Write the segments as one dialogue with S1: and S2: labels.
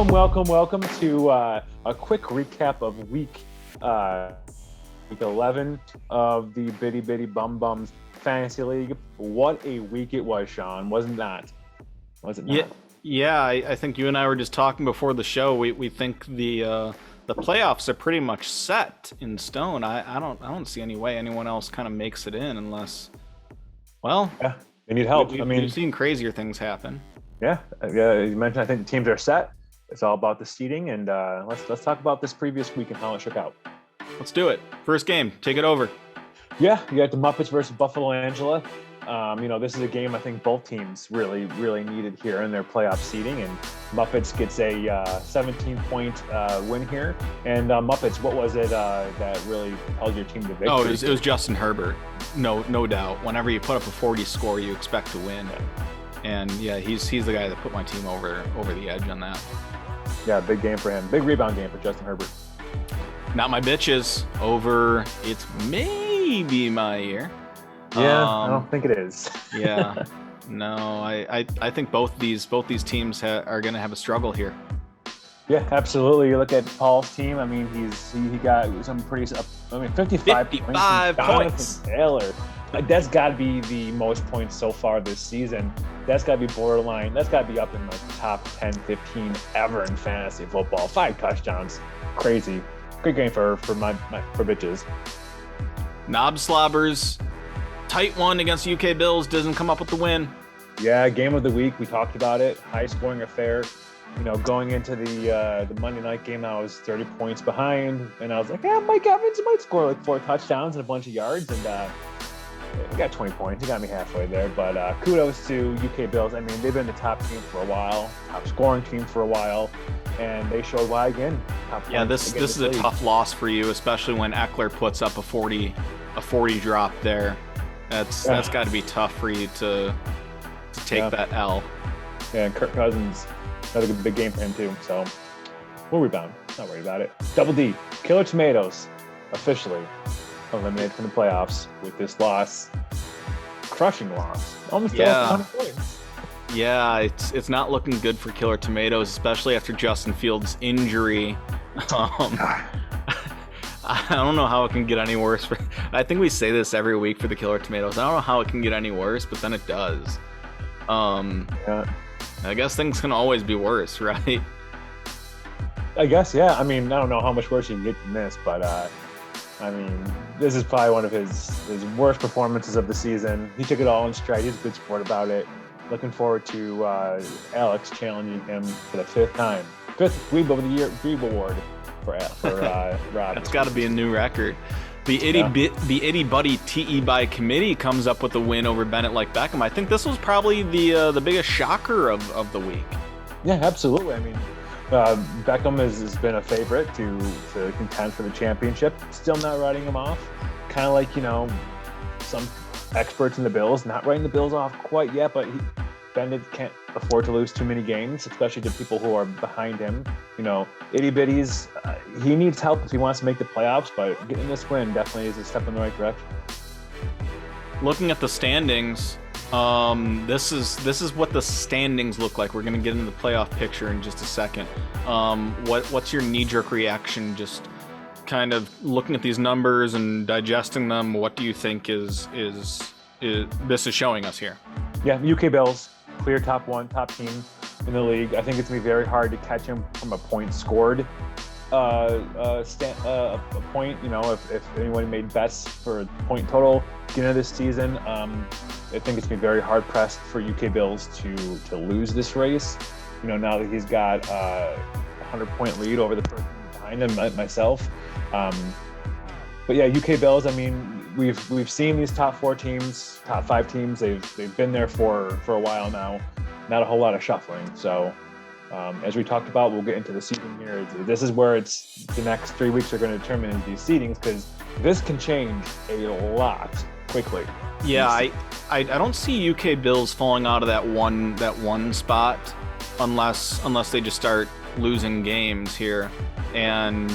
S1: Welcome to a quick recap of week 11 of the Biddy Bum Bums Fantasy League. What a week it was, Shawn. Wasn't that? Was it not?
S2: Yeah. I think you and I were just talking before the show. We think the playoffs are pretty much set in stone. I don't see any way anyone else kind of makes it in unless, well,
S1: yeah, they need help.
S2: We've seen crazier things happen.
S1: Yeah. You mentioned I think the teams are set. It's all about the seeding, and let's talk about this previous week and how it shook out.
S2: Let's do it. First game, take it over.
S1: Yeah, you got the Muppets versus Buffalo Angela. This is a game I think both teams really needed here in their playoff seeding, and Muppets gets a 17-point win here. And Muppets, what was it that really held your team to victory?
S2: Oh, it was Justin Herbert, no doubt. Whenever you put up a 40 score, you expect to win. Yeah. And yeah, he's the guy that put my team over the edge on that.
S1: Yeah, big game for him. Big rebound game for Justin Herbert.
S2: Not my bitches over. It's maybe my year.
S1: Yeah, I don't think it is.
S2: Yeah, no, I think both these teams are going to have a struggle here.
S1: Yeah, absolutely. You look at Paul's team. I mean, he got some pretty. 55
S2: points.
S1: Taylor. Like, that's got to be the most points so far this season. That's got to be borderline. That's got to be up in the top 10, 15 ever in fantasy football. 5 touchdowns. Crazy. Great game for bitches.
S2: Knob slobbers. Tight one against UK Bills. Doesn't come up with the win.
S1: Yeah, game of the week. We talked about it. High scoring affair. Going into the Monday night game, I was 30 points behind, and I was like, Mike Evans might score like 4 touchdowns and a bunch of yards, and he got 20 points. He got me halfway there, but kudos to UK Bills. I mean, they've been the top team for a while, top scoring team for a while, and they showed why again.
S2: Yeah, this is a tough loss for you, especially when Eckler puts up a 40 drop there. That's got to be tough for you to take that L.
S1: Yeah, and Kirk Cousins, another big game for him too. So we'll rebound. Not worried about it. Double D, Killer Tomatoes, officially eliminated from the playoffs with this loss. Crushing loss. Almost 100 points.
S2: Yeah, it's not looking good for Killer Tomatoes, especially after Justin Fields' injury. I don't know how it can get any worse. I think we say this every week for the Killer Tomatoes. I don't know how it can get any worse, but then it does. I guess things can always be worse, right?
S1: I guess, yeah. I mean, I don't know how much worse you can get than this, but this is probably one of his worst performances of the season. He took it all in stride. He's a good sport about it. Looking forward to Alex challenging him for the 5th time. 5th Grebe of the Year Grebe Award for Rob.
S2: That's got to be a new record. The Itty Buddy TE by committee comes up with a win over Bennett like Beckham. I think this was probably the biggest shocker of the week.
S1: Yeah, absolutely. I mean, Beckham has been a favorite to contend for the championship. Still not writing him off. Kind of like, some experts in the Bills, not writing the Bills off quite yet, but Bennett can't afford to lose too many games, especially to people who are behind him. Itty Bitties, he needs help if he wants to make the playoffs, but getting this win definitely is a step in the right direction.
S2: Looking at the standings, this is what the standings look like. We're going to get into the playoff picture in just a second. What's your knee-jerk reaction? Just kind of looking at these numbers and digesting them. What do you think is this is showing us here?
S1: Yeah, UK Bills, clear top team in the league. I think it's going to be very hard to catch him from a point scored a point. If anyone made bets for a point total beginning of this season, I think it's going to be very hard pressed for UK Bills to lose this race. Now that he's got a 100-point lead over the person behind him, myself. But yeah, UK Bills. I mean, we've seen these top 4 teams, top 5 teams. They've been there for a while now. Not a whole lot of shuffling. So as we talked about, we'll get into the seeding here. This is where it's the next 3 weeks are going to determine these seedings, because this can change a lot quickly.
S2: Yeah, I don't see UK Bills falling out of that one spot unless they just start losing games here, and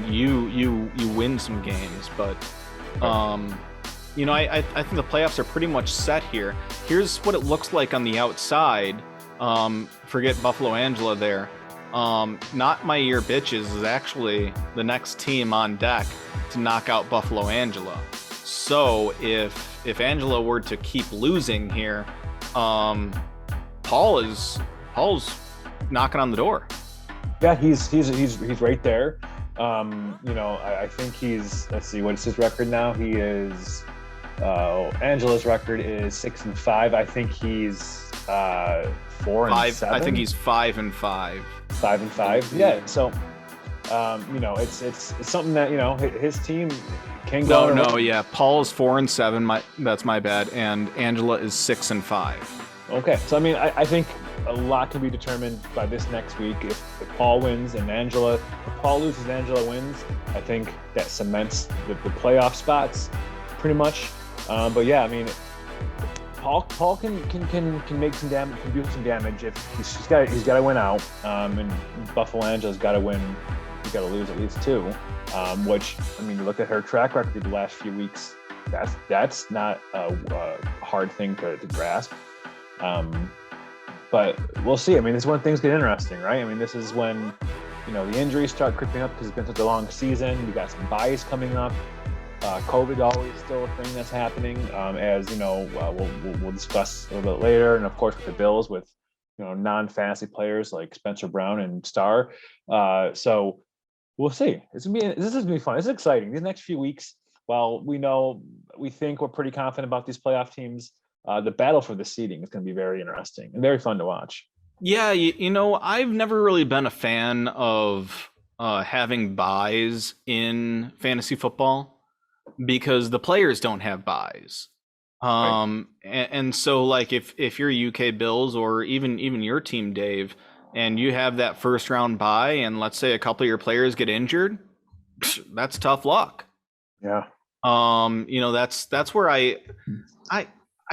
S2: you win some games, but I think the playoffs are pretty much set here. Here's what it looks like on the outside. Forget Buffalo Angela there. Not My Year Bitches is actually the next team on deck to knock out Buffalo Angela. So if Angela were to keep losing here, Paul's knocking on the door.
S1: Yeah, he's right there. I think he's, let's see, what's his record now? He is Angela's record is 6-5. I think he's 4-7.
S2: I think he's 5-5.
S1: 5-5. Yeah. So it's something that his team can go.
S2: Yeah. Paul is 4-7. That's my bad. And Angela is 6-5.
S1: Okay. So I think a lot can be determined by this next week. If Paul wins and if Paul loses and Angela wins, I think that cements the playoff spots pretty much. But yeah, Paul can make some damage, can do some damage if he's got to win out. And Buffalo Angela's got to win. He's got to lose at least 2. Which look at her track record the last few weeks. That's not a hard thing to grasp. But we'll see. This is when things get interesting, right? This is when the injuries start creeping up because it's been such a long season. You got some buys coming up. COVID always still a thing that's happening, as we'll discuss a little bit later, and of course with the Bills with non-fantasy players like Spencer Brown and Starr. So we'll see. This is gonna be fun. This is exciting. These next few weeks, while we think we're pretty confident about these playoff teams, the battle for the seeding is going to be very interesting and very fun to watch.
S2: Yeah, I've never really been a fan of having buys in fantasy football, because the players don't have buys.
S1: Right.
S2: And so like if you're UK Bills or even your team, Dave, and you have that first round bye and let's say a couple of your players get injured, that's tough luck.
S1: Yeah.
S2: That's where I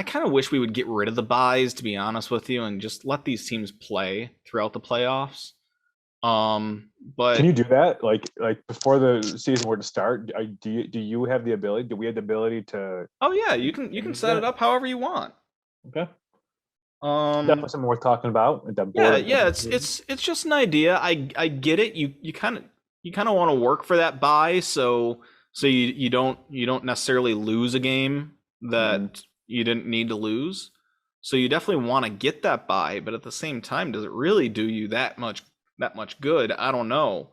S2: kind of wish we would get rid of the buys, to be honest with you, and just let these teams play throughout the playoffs. But
S1: can you do that? Like before the season were to start, do you have the ability? Do we have the ability to?
S2: Oh yeah, you can set it up however you want.
S1: Okay. Definitely something worth talking about.
S2: Yeah. It's just an idea. I get it. You kind of want to work for that buy, so you don't necessarily lose a game that you didn't need to lose. So you definitely want to get that buy, but at the same time, does it really do you that much good? I don't know.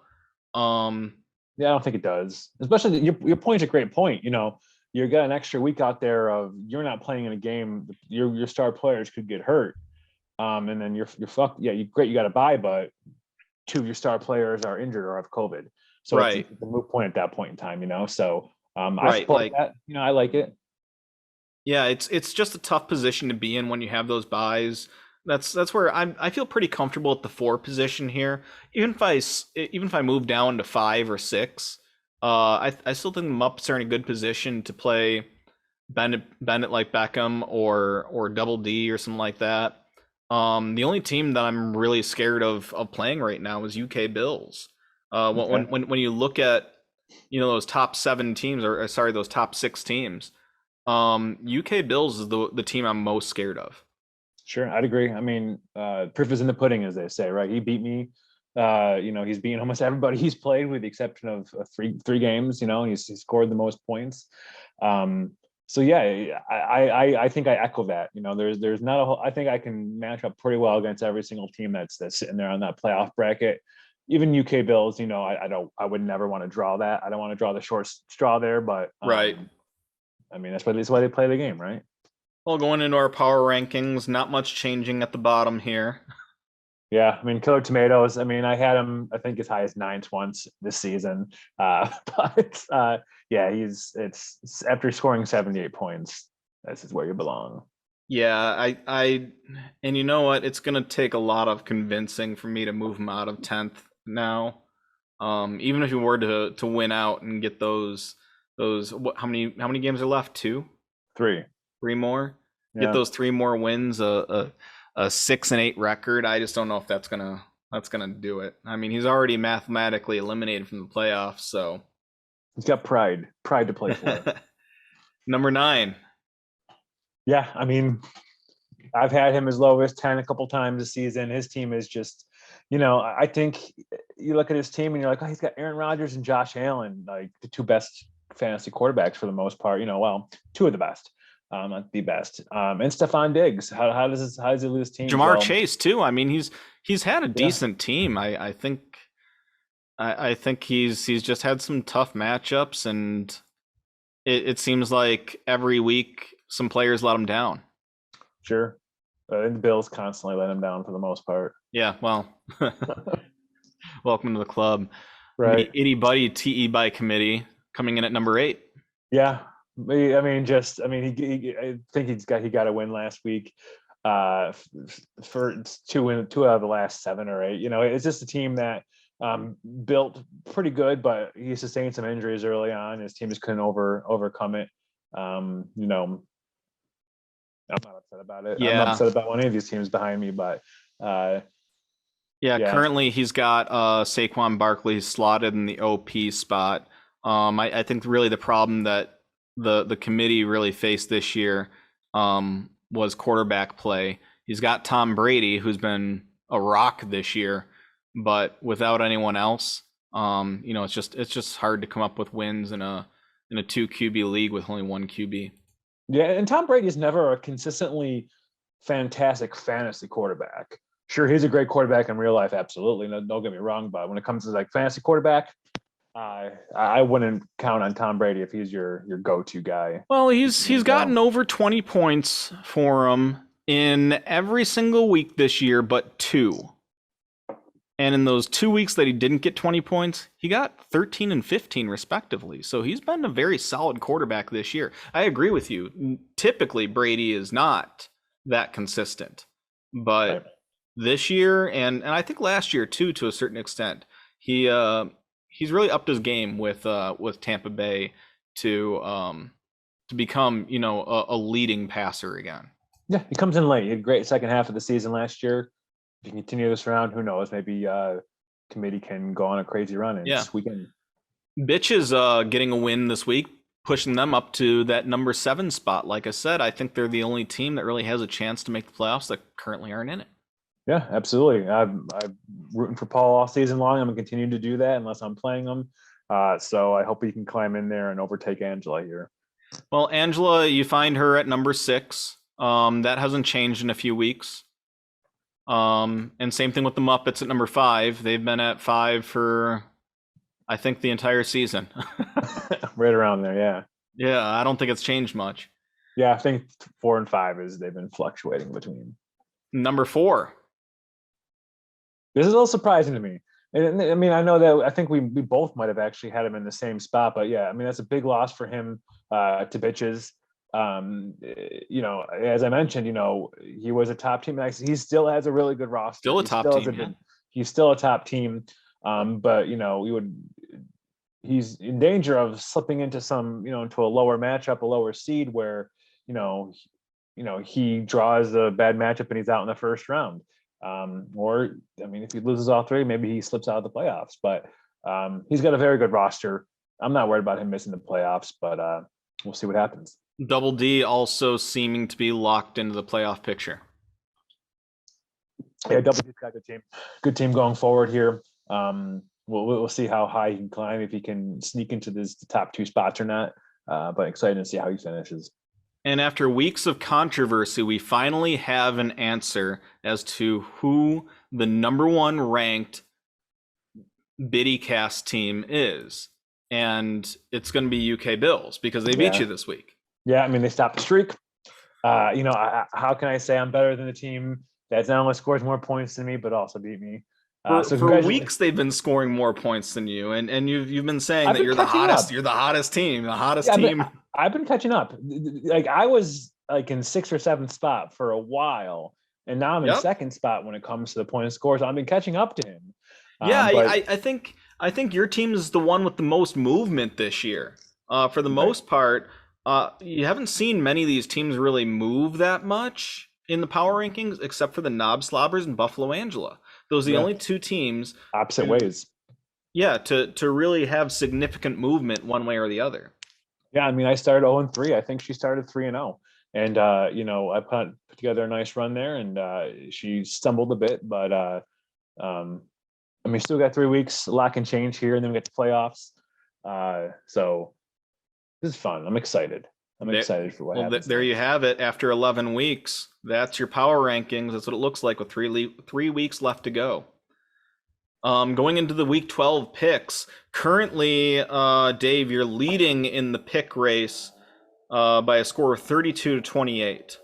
S1: Yeah, I don't think it does. Especially your point's a great point. You got an extra week out there of you're not playing in a game. Your star players could get hurt, and then you're fucked. Yeah, you got to buy, but 2 of your star players are injured or have COVID. So
S2: right.
S1: It's a moot point at that point in time. So
S2: right.
S1: I support that. I like it.
S2: Yeah, it's just a tough position to be in when you have those buys. That's where I feel pretty comfortable at the 4 position here. Even if I move down to 5 or 6, I still think the Muppets are in a good position to play Bennett like Beckham or Double D or something like that. The only team that I'm really scared of playing right now is UK Bills. Okay. When you look at those top 7 teams, or sorry, those top 6 teams, UK Bills is the team I'm most scared of.
S1: Sure, I'd agree. Proof is in the pudding, as they say, right? He beat me. He's beaten almost everybody he's played, with the exception of three games. He's scored the most points. So yeah, I think I echo that. There's not a whole. I think I can match up pretty well against every single team that's sitting there on that playoff bracket. Even UK Bills, I would never want to draw that. I don't want to draw the short straw there, but
S2: right.
S1: That's why they play the game, right?
S2: Well, going into our power rankings, not much changing at the bottom here.
S1: Yeah, Killer Tomatoes. I had him, I think, as high as 9th once this season. But yeah, it's after scoring 78 points, this is where you belong.
S2: Yeah, and you know what? It's gonna take a lot of convincing for me to move him out of 10th now. Even if you were to win out and get those how many games are left? 2?
S1: 3
S2: more.
S1: Yeah.
S2: Get those 3 more wins, a 6-8 record. I just don't know if that's gonna do it. He's already mathematically eliminated from the playoffs, so
S1: he's got pride to play for.
S2: Number 9.
S1: Yeah, I've had him as low as 10 a couple times this season. His team is just I think you look at his team and you're like, oh, he's got Aaron Rodgers and Josh Allen, like the two best fantasy quarterbacks for the most part. Well, two of the best, not the best. And Stephon Diggs. How does he lose teams?
S2: Jamar
S1: Well,
S2: Chase too. I mean, he's had a
S1: yeah,
S2: decent team. I think he's just had some tough matchups, and it seems like every week some players let him down.
S1: sure. And the Bills constantly let him down for the most part.
S2: Yeah, well, welcome to the club.
S1: Right.
S2: The Itty Buddy TE by committee coming in at number 8.
S1: Yeah. I think he got a win last week. For two out of the last 7 or 8. It's just a team that built pretty good, but he sustained some injuries early on. His team just couldn't overcome it. I'm not upset about it.
S2: Yeah.
S1: I'm not upset about any of these teams behind me, but
S2: yeah, currently he's got Saquon Barkley slotted in the OP spot. I think really the problem that the committee really faced this year was quarterback play. He's got Tom Brady, who's been a rock this year, but without anyone else, it's just hard to come up with wins in a 2 QB league with only 1 QB.
S1: Yeah, and Tom Brady is never a consistently fantastic fantasy quarterback. Sure, he's a great quarterback in real life, absolutely. No, don't get me wrong, but when it comes to like fantasy quarterback, I wouldn't count on Tom Brady if he's your go-to guy.
S2: Well, he's gotten over 20 points for him in every single week this year, but 2. And in those 2 weeks that he didn't get 20 points, he got 13 and 15 respectively. So he's been a very solid quarterback this year. I agree with you. Typically, Brady is not that consistent. But right. This year, and I think last year too, to a certain extent, he's really upped his game with Tampa Bay to become, a leading passer again.
S1: Yeah, he comes in late. He had a great second half of the season last year. If you continue this round, who knows? Maybe committee can go on a crazy run and squeak in.
S2: Bitch is getting a win this week, pushing them up to that number 7 spot. Like I said, I think they're the only team that really has a chance to make the playoffs that currently aren't in it.
S1: Yeah, absolutely. I'm rooting for Paul all season long. I'm going to continue to do that unless I'm playing him. So I hope he can climb in there and overtake Angela here.
S2: Well, Angela, you find her at number 6. That hasn't changed in a few weeks. And same thing with the Muppets at number 5. They've been at 5 for, I think, the entire season.
S1: Right around there, yeah.
S2: Yeah, I don't think it's changed much.
S1: Yeah, I think 4 and 5 they've been fluctuating between.
S2: Number 4.
S1: This is a little surprising to me. And I mean, I know that I think we both might have actually had him in the same spot, but yeah, I mean, that's a big loss for him to Bitches. As I mentioned, he was a top team. He still has a really good roster.
S2: Still a top team.
S1: He's still a top team. But he's in danger of slipping into into a lower matchup, a lower seed where, he draws a bad matchup and he's out in the first round. Or, I mean, if he loses all 3, maybe he slips out of the playoffs, but he's got a very good roster. I'm not worried about him missing the playoffs, but we'll see what happens.
S2: Double D also seeming to be locked into the playoff picture.
S1: Yeah, Double D's got a good team. Good team going forward here. We'll see how high he can climb, if he can sneak into the top 2 spots or not. But excited to see how he finishes.
S2: And after weeks of controversy, we finally have an answer as to who the number 1 ranked BiddieCast team is. And it's going to be UK Bills because they beat you this week.
S1: Yeah, I mean, they stopped the streak. How can I say I'm better than the team that's not only scores more points than me, but also beat me?
S2: For weeks, they've been scoring more points than you, and you've been saying that you're the hottest. You're the hottest team. The hottest team.
S1: I've been catching up. Like I was like in 6th or 7th spot for a while, and now I'm in 2nd spot when it comes to the point of scores. I've been catching up to him.
S2: I think your team is the one with the most movement this year. For the most part, you haven't seen many of these teams really move that much in the power rankings, except for the Knob Slobbers and Buffalo Angela. Those are the only 2 teams
S1: opposite ways.
S2: Yeah, to really have significant movement one way or the other.
S1: Yeah, I mean, I started 0-3. I think she started 3-0, and I put together a nice run there, and she stumbled a bit, but I mean, still got 3 weeks. A lot can change here, and then we get the playoffs. So this is fun. I'm excited. I'm excited for what happens.
S2: There you have it. After 11 weeks, that's your power rankings. That's what it looks like with 3 weeks left to go. Going into the week 12 picks, currently, Dave, you're leading in the pick race by a score of 32-28.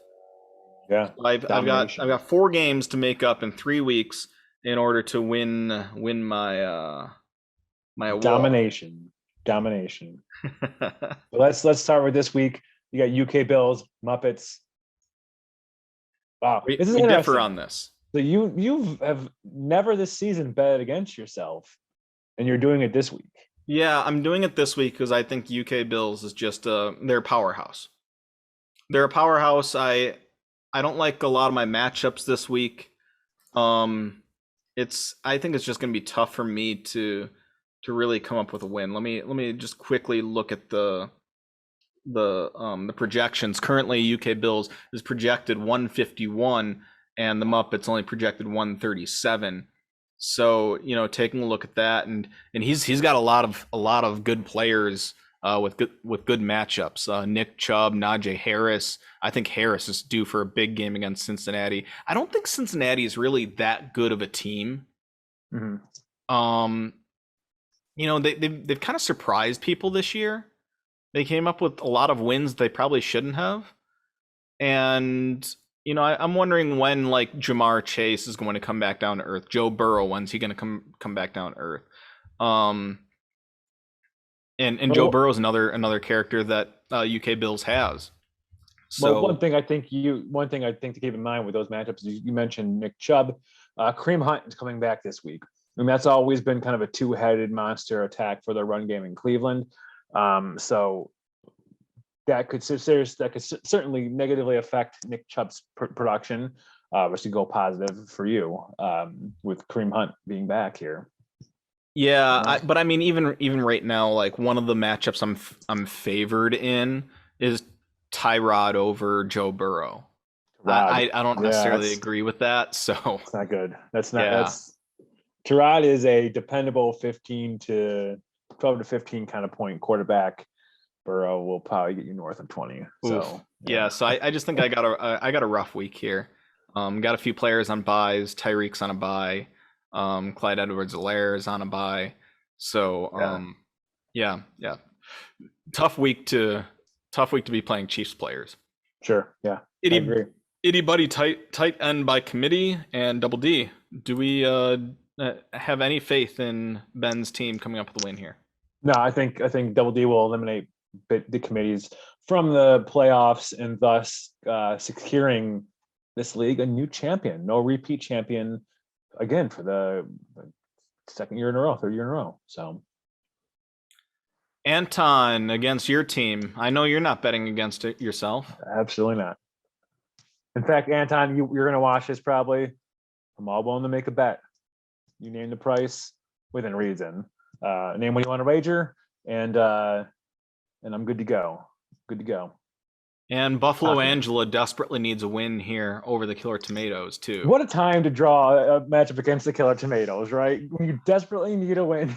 S1: Yeah,
S2: I've got 4 games to make up in 3 weeks in order to win my my award.
S1: Domination. But let's start with this week. You got UK Bills, Muppets. Wow,
S2: we
S1: this is
S2: differ on this.
S1: So you have never this season bet against yourself, and you're doing it this week.
S2: Yeah, I'm doing it this week because I think UK Bills is just they're a powerhouse. They're a powerhouse. I don't like a lot of my matchups this week. I think it's just going to be tough for me to really come up with a win. Let me just quickly look at the projections. Currently, UK Bills is projected 151, and the Muppets only projected 137. So taking a look at that, and he's got a lot of good players with good matchups. Nick Chubb, Najee Harris. I think Harris is due for a big game against Cincinnati. I don't think Cincinnati is really that good of a team.
S1: Mm-hmm.
S2: They've kind of surprised people this year. They came up with a lot of wins they probably shouldn't have, and I'm wondering when Jamar Chase is going to come back down to earth. Joe Burrow, when's he going to come back down to earth? And Joe Burrow is another character that UK Bills has. So
S1: one thing I think to keep in mind with those matchups, you mentioned Nick Chubb, Kareem Hunt is coming back this week, and that's always been kind of a two-headed monster attack for the run game in Cleveland. So that could certainly negatively affect Nick Chubb's production, which could go positive for you with Kareem Hunt being back here.
S2: Yeah, but I mean, even right now, one of the matchups I'm favored in is Tyrod over Joe Burrow. I don't necessarily agree with that, so
S1: it's not good. Tyrod is a dependable 12 to 15 kind of point quarterback. Burrow will probably get you north of 20. So
S2: yeah. So I just think I got a rough week here. Got a few players on buys. Tyreek's on a buy. Clyde Edwards-Helaire is on a buy. So yeah. Tough week to be playing Chiefs players.
S1: Sure. Yeah. I agree.
S2: Itty Buddy tight end by committee and Double D. Do we have any faith in Ben's team coming up with a win here?
S1: No, I think Double D will eliminate the committees from the playoffs and thus securing this league a new champion. No repeat champion again for the third year in a row. So
S2: Anton, against your team. I know you're not betting against it yourself.
S1: Absolutely not. In fact, Anton, you're going to watch this probably. I'm all willing to make a bet. You name the price within reason. Name what you want to wager, and I'm good to go.
S2: And Buffalo Angela desperately needs a win here over the Killer Tomatoes too.
S1: What a time to draw a matchup against the Killer Tomatoes, right? When you desperately need a win.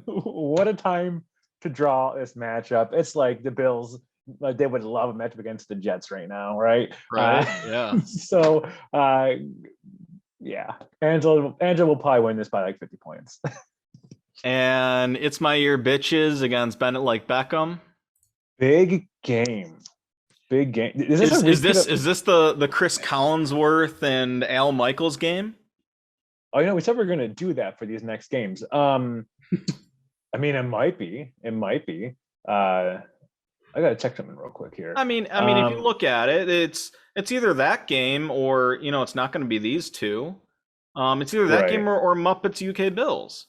S1: What a time to draw this matchup. It's like the Bills, they would love a matchup against the Jets right now, right?
S2: Right. Yeah.
S1: So yeah. Angela will probably win this by 50 points.
S2: And it's my year, bitches, against Bennett like Beckham.
S1: Big game. Is
S2: this the Chris Collinsworth and Al Michaels game?
S1: Oh, we said we're going to do that for these next games. I mean, it might be. I got to check something real quick here.
S2: I mean, if you look at it, it's either that game or it's not going to be these two. It's either that game or Muppets UK Bills.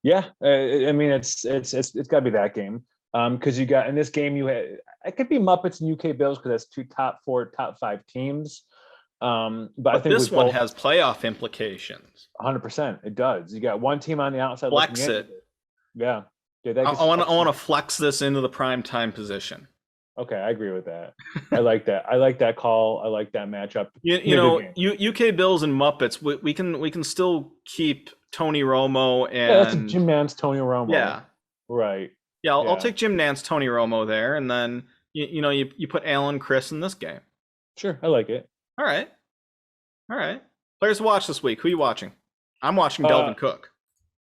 S1: Yeah, I mean it's got to be that game because you got in this game it could be Muppets and UK Bills because that's two top 5 teams. But I think
S2: this one has playoff implications.
S1: 100%, it does. You got one team on the outside.
S2: Flex it.
S1: Yeah.
S2: I want to flex this into the prime time position.
S1: Okay, I agree with that. I like that. I like that call. I like that matchup.
S2: You,
S1: It's gonna
S2: you
S1: be a good
S2: know,
S1: game.
S2: UK Bills and Muppets. We can still keep Tony Romo
S1: Yeah, that's a
S2: and
S1: Jim Nance, Tony Romo.
S2: yeah,
S1: Right.
S2: yeah. I'll
S1: Yeah.
S2: take Jim Nance, Tony Romo there, and then you put Alan Chris in this game.
S1: Sure. I like it.
S2: All right, all right. Players to watch this week. Who are you watching? I'm watching
S1: Uh
S2: Delvin Cook.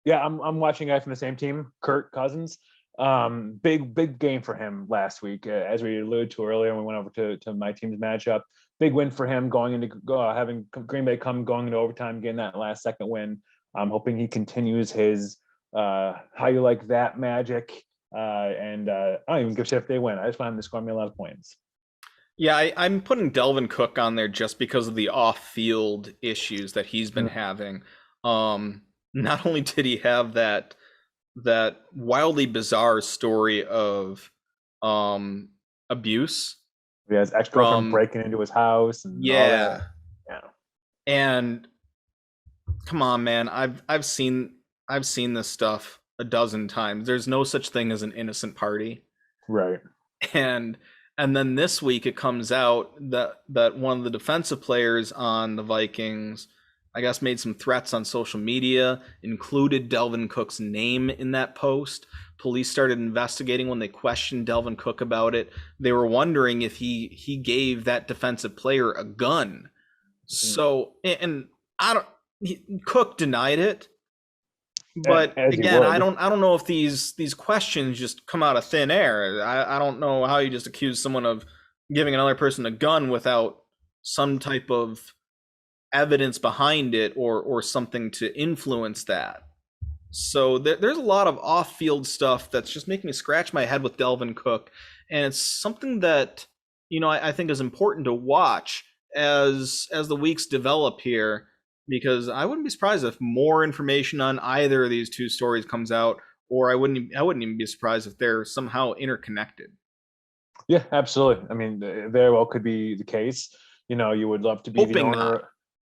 S1: yeah, I'm watching a guy from the same team, Kirk Cousins. Big game for him last week, as we alluded to earlier. When we went over to my team's matchup. Big win for him going into having Green Bay come going into overtime, getting that last second win. I'm hoping he continues his how you like that magic. And I don't even give a shit if they win. I just want him to score me a lot of points.
S2: Yeah, I'm putting Delvin Cook on there just because of the off-field issues that he's been having. Not only did he have that wildly bizarre story of abuse
S1: He has ex-girlfriend
S2: from
S1: breaking into his house and all
S2: yeah,
S1: that. Yeah.
S2: and come on, man, I've seen this stuff a dozen times. There's no such thing as an innocent party.
S1: Right.
S2: and and then this week it comes out that one of the defensive players on the Vikings, I guess, made some threats on social media, included Delvin Cook's name in that post. Police started investigating when they questioned Delvin Cook about it. They were wondering if he gave that defensive player a gun. So, and I don't Cook denied it. But
S1: As he
S2: again, I
S1: would.
S2: don't know if these questions just come out of thin air. I don't know how you just accuse someone of giving another person a gun without some type of evidence behind it or something to influence that. So there's a lot of off-field stuff that's just making me scratch my head with Delvin Cook, and it's something that I think is important to watch as the weeks develop here, because I wouldn't be surprised if more information on either of these two stories comes out, or I wouldn't even be surprised if they're somehow interconnected.
S1: Yeah, absolutely. I mean, very well could be the case. You would love to be the
S2: Hoping
S1: owner.
S2: not.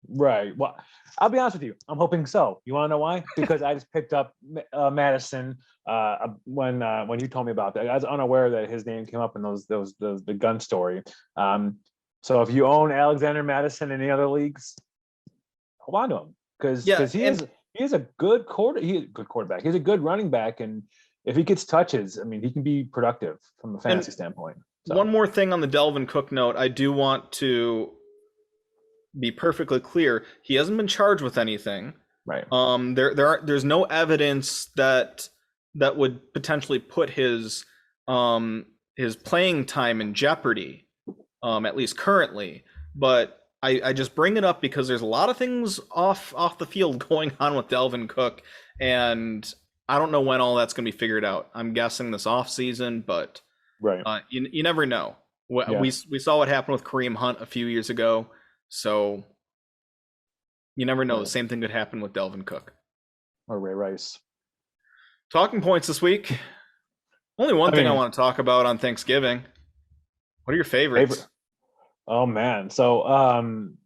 S1: Right. Well, I'll be honest with you. I'm hoping so. You want to know why? Because I just picked up Madison when you told me about that. I was unaware that his name came up in the gun story. So if you own Alexander Madison in any other leagues, hold on to him because
S2: Yeah,
S1: he is a good quarterback. He's a good running back, and if he gets touches, I mean, he can be productive from a fantasy standpoint. So.
S2: One more thing on the Delvin Cook note, I do want to be perfectly clear. He hasn't been charged with anything.
S1: Right.
S2: There's no evidence that would potentially put his playing time in jeopardy, at least currently. But I just bring it up because there's a lot of things off the field going on with Delvin Cook, and I don't know when all that's going to be figured out. I'm guessing this off season, but
S1: right.
S2: you never know.
S1: Yeah.
S2: We saw what happened with Kareem Hunt a few years ago, so you never know.
S1: Right.
S2: The same thing could happen with Delvin Cook.
S1: Or Ray Rice.
S2: Talking points this week. Only one thing I want to talk about on Thanksgiving. What are your favorites?
S1: Oh man. So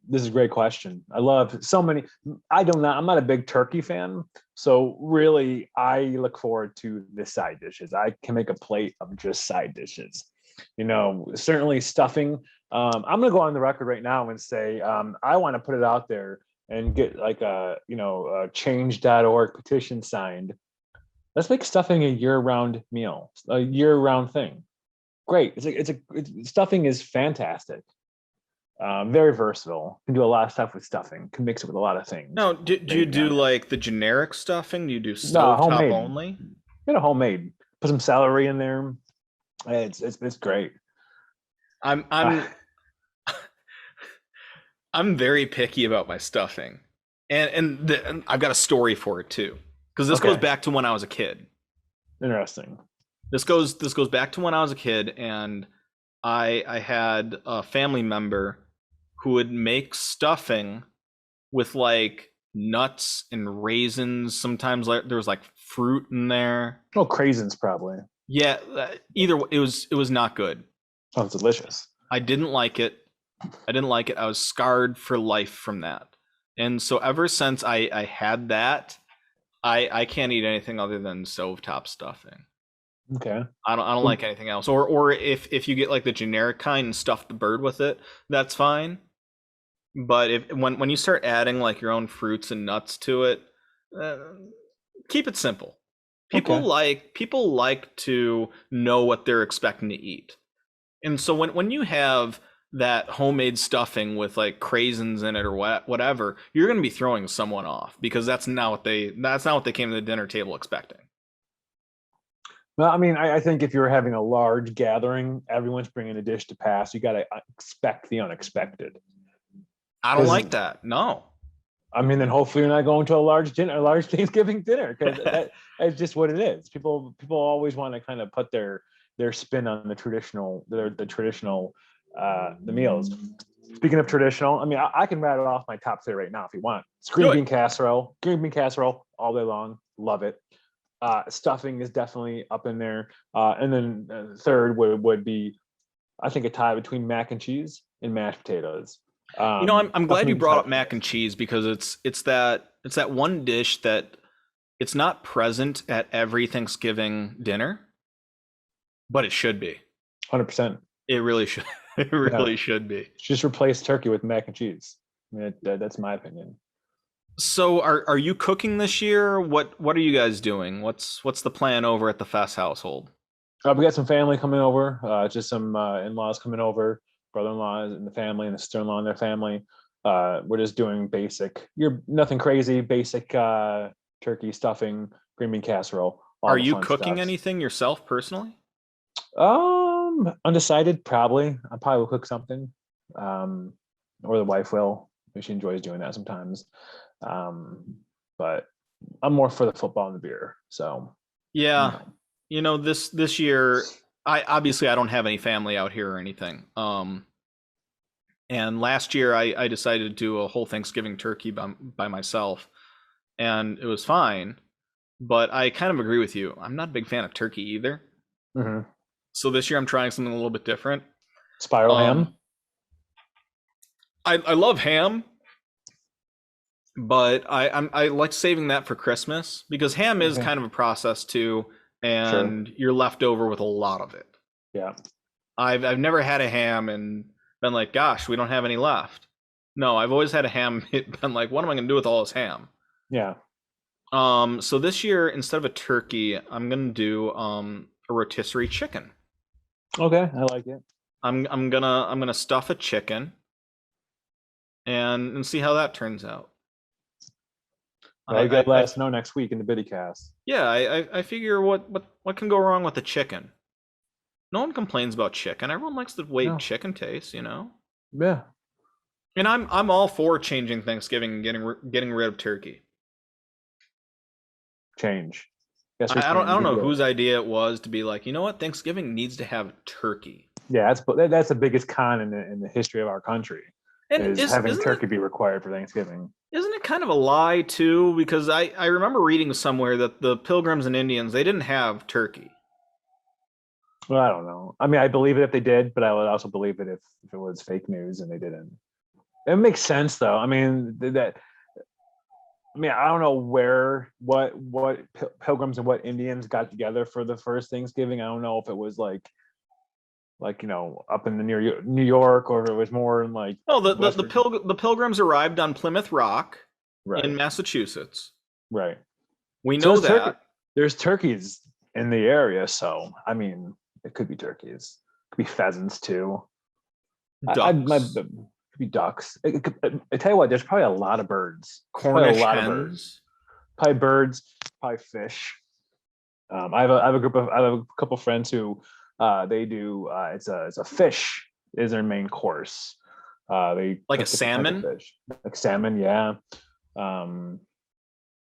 S1: this is a great question. I love so many. I'm not a big turkey fan. So really I look forward to the side dishes. I can make a plate of just side dishes. Certainly stuffing. I'm gonna go on the record right now and say I want to put it out there and get like a change.org petition signed. Let's make stuffing a year-round meal, a year-round thing. Great. Stuffing is fantastic. Very versatile. Can do a lot of stuff with stuffing. Can mix it with a lot of things.
S2: Now, do you do like the generic stuffing? Do you do
S1: No,
S2: stovetop only?
S1: Get a homemade. Put some celery in there. It's great.
S2: I'm I'm very picky about my stuffing, and I've got a story for it too, because this goes back to when I was a kid.
S1: Interesting.
S2: This goes back to when I was a kid, and I had a family member who would make stuffing with like nuts and raisins. Sometimes there was like fruit in there.
S1: Oh, craisins probably.
S2: Yeah, either it was not good.
S1: Oh, it's delicious.
S2: I didn't like it. I was scarred for life from that. And so ever since I had that, I can't eat anything other than stovetop stuffing.
S1: Okay.
S2: I don't like anything else. Or if you get like the generic kind and stuff the bird with it, that's fine. But if when you start adding like your own fruits and nuts to it, uh, keep it simple.
S1: Okay.
S2: People like to know what they're expecting to eat. And so when you have that homemade stuffing with like craisins in it or whatever, you're going to be throwing someone off because that's not what they came to the dinner table expecting.
S1: Well, I mean, I think if you're having a large gathering, everyone's bringing a dish to pass. You got to expect the unexpected.
S2: I don't like that. No.
S1: I mean, then hopefully you're not going to a large dinner, a large Thanksgiving dinner, because that's just what it is. People always want to kind of put their spin on the traditional, the meals. Speaking of traditional, I mean, I can rattle off my top three right now if you want. It's green bean casserole all day long. Love it. Stuffing is definitely up in there. And then third would be, I think, a tie between mac and cheese and mashed potatoes.
S2: I'm glad you brought up mac and cheese because it's that one dish that it's not present at every Thanksgiving dinner, but it should be.
S1: 100%.
S2: It really should. It really should be.
S1: Just replace turkey with mac and cheese. I mean, that's my opinion.
S2: So, are you cooking this year? What are you guys doing? What's the plan over at the Fest household?
S1: We got some family coming over. Just some in-laws coming over, brother-in-laws and the family, and the sister-in-law and their family. We're just doing nothing crazy, basic turkey stuffing, green bean casserole.
S2: Are you cooking anything yourself personally?
S1: Undecided, probably. I probably will cook something. Or the wife will. She enjoys doing that sometimes. But I'm more for the football and the beer. So
S2: yeah, this year, I don't have any family out here or anything. And last year I decided to do a whole Thanksgiving turkey by myself, and it was fine. But I kind of agree with you. I'm not a big fan of turkey either.
S1: Mm-hmm.
S2: So this year I'm trying something a little bit different.
S1: Spiral ham.
S2: I love ham, but I like saving that for Christmas because ham is kind of a process too, and you're left over with a lot of it.
S1: Yeah.
S2: I've never had a ham and been like, gosh, we don't have any left. No, I've always had a ham been like, what am I going to do with all this ham?
S1: Yeah.
S2: So this year, instead of a turkey, I'm going to do a rotisserie chicken.
S1: Okay, I like it.
S2: I'm gonna stuff a chicken and see how that turns out.
S1: Well, you got to let us know next week in the BiddieCast.
S2: Yeah, I figure what can go wrong with a chicken? No one complains about chicken. Everyone likes the way chicken tastes,
S1: Yeah.
S2: And I'm all for changing Thanksgiving and getting rid of turkey.
S1: Change.
S2: Yes, I don't know whose idea it was to be like, you know what, Thanksgiving needs to have turkey.
S1: Yeah, that's the biggest con in the history of our country. And is having turkey be required for Thanksgiving.
S2: Isn't it kind of a lie too? Because I remember reading somewhere that the Pilgrims and Indians, they didn't have turkey.
S1: Well, I don't know. I mean, I believe it if they did, but I would also believe it if it was fake news and they didn't. It makes sense though. I mean, I don't know what Pilgrims and what Indians got together for the first Thanksgiving. I don't know if it was like up in the near New York, or if it was more in like.
S2: Oh, the Pilgrims arrived on Plymouth Rock,
S1: right,
S2: in Massachusetts.
S1: Right.
S2: We know that
S1: there's turkeys in the area, so I mean, it could be turkeys. It could be pheasants too.
S2: Ducks.
S1: It could be ducks. I tell you what, there's probably a lot of birds.
S2: Cornish hens.
S1: Probably birds. Probably fish. I have a couple friends who they do. It's a fish is their main course. They
S2: like a salmon.
S1: Fish. Like salmon, yeah.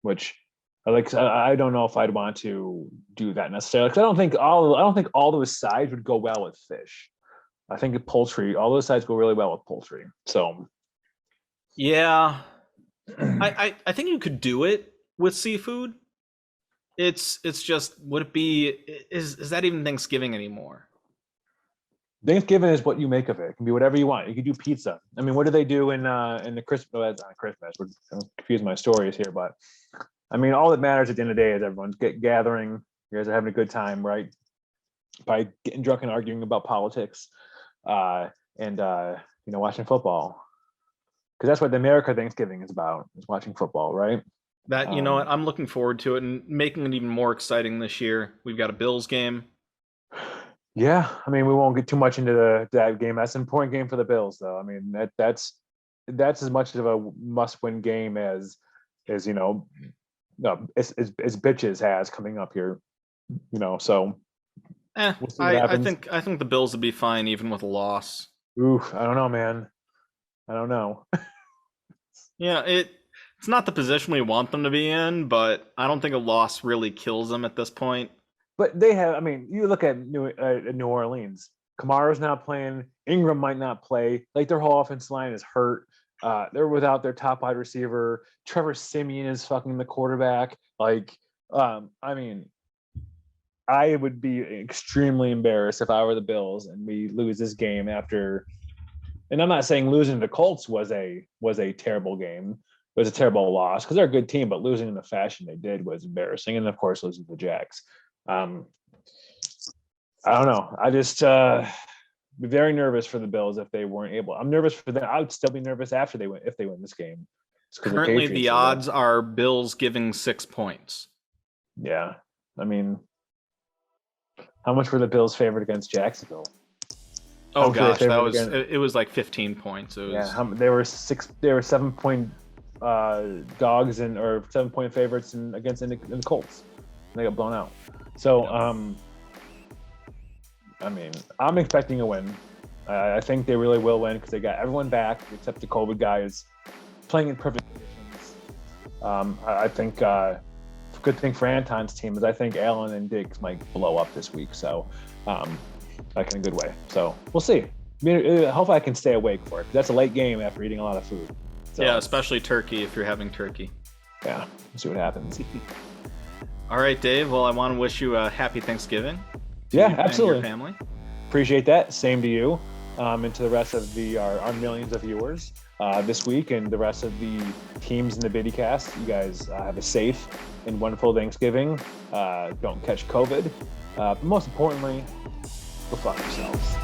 S1: Which I don't know if I'd want to do that necessarily, because I don't think all those sides would go well with fish. I think poultry, all those sides go really well with poultry. So
S2: yeah, I think you could do it with seafood. It's just, would it be, is that even Thanksgiving anymore?
S1: Thanksgiving is what you make of it. It can be whatever you want. You can do pizza. I mean, what do they do in the Christmas? Well, that's not Christmas. We're confusing my stories here, but I mean, all that matters at the end of the day is everyone's gathering. You guys are having a good time, right? by getting drunk and arguing about politics, and watching football, because that's what the America Thanksgiving is about, is watching football, right?
S2: That, you know what, I'm looking forward to it and making it even more exciting this year. We've got a Bills game.
S1: Yeah, I mean, we won't get too much into that game. That's an important game for the Bills, though. I mean, that's as much of a must-win game as bitches has coming up here. So we'll see what happens.
S2: I think the Bills would be fine even with a loss.
S1: Oof, I don't know, man. I don't know.
S2: Yeah, it's not the position we want them to be in, but I don't think a loss really kills them at this point.
S1: But they have. I mean, you look at New Orleans. Kamara's not playing. Ingram might not play. Like, their whole offensive line is hurt. They're without their top wide receiver. Trevor Siemian is fucking the quarterback. Like, I mean, I would be extremely embarrassed if I were the Bills and we lose this game after. And I'm not saying losing to the Colts was a terrible game. It was a terrible loss because they're a good team, but losing in the fashion they did was embarrassing. And of course, losing to the Jags. I don't know. I just be very nervous for the Bills if they weren't able. I'm nervous for them. I would still be nervous after they win, if they win this game.
S2: Currently, the odds are Bills giving 6 points.
S1: Yeah, I mean, how much were the Bills favored against Jacksonville?
S2: Oh gosh, it was like 15 points. It was,
S1: yeah, they were 7-point dogs or 7-point favorites against the Colts. They got blown out. So, I mean, I'm expecting a win. I think they really will win because they got everyone back except the COVID guys playing in perfect conditions. I think good thing for Anton's team is I think Allen and Diggs might blow up this week. So, like, in a good way. So we'll see. I mean, hopefully I can stay awake for it. That's a late game after eating a lot of food. So,
S2: yeah, especially turkey if you're having turkey.
S1: Yeah, we'll see what happens.
S2: All right, Dave. Well, I want to wish you a happy Thanksgiving.
S1: Yeah, absolutely.
S2: And your family.
S1: Appreciate that. Same to you, and to the rest of our millions of viewers this week, and the rest of the teams in the BiddieCast. You guys have a safe and wonderful Thanksgiving. Don't catch COVID. But most importantly, go fuck yourselves.